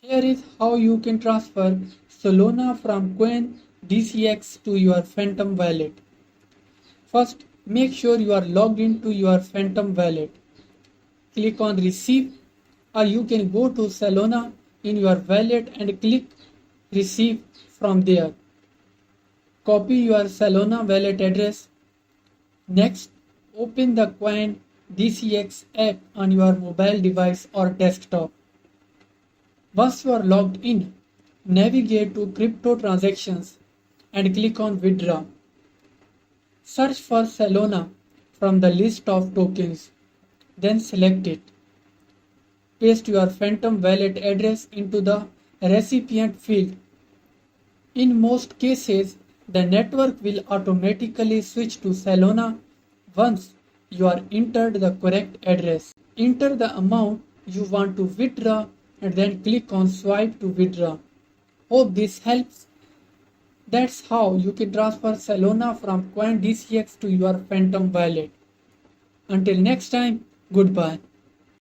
Here is how you can transfer Solana from CoinDCX to your Phantom wallet. First, make sure you are logged into your Phantom wallet. Click on Receive, or you can go to Solana in your wallet and click Receive from there. Copy your Solana wallet address. Next, open the CoinDCX app on your mobile device or desktop. Once you are logged in, navigate to Crypto Transactions and click on Withdraw. Search for Solana from the list of tokens, then select it. Paste your Phantom wallet address into the recipient field. In most cases, the network will automatically switch to Solana once you are entered the correct address. Enter the amount you want to withdraw and then click on Swipe to withdraw. Hope this helps. That's how you can transfer Solana from CoinDCX to your Phantom wallet. Until next time, goodbye.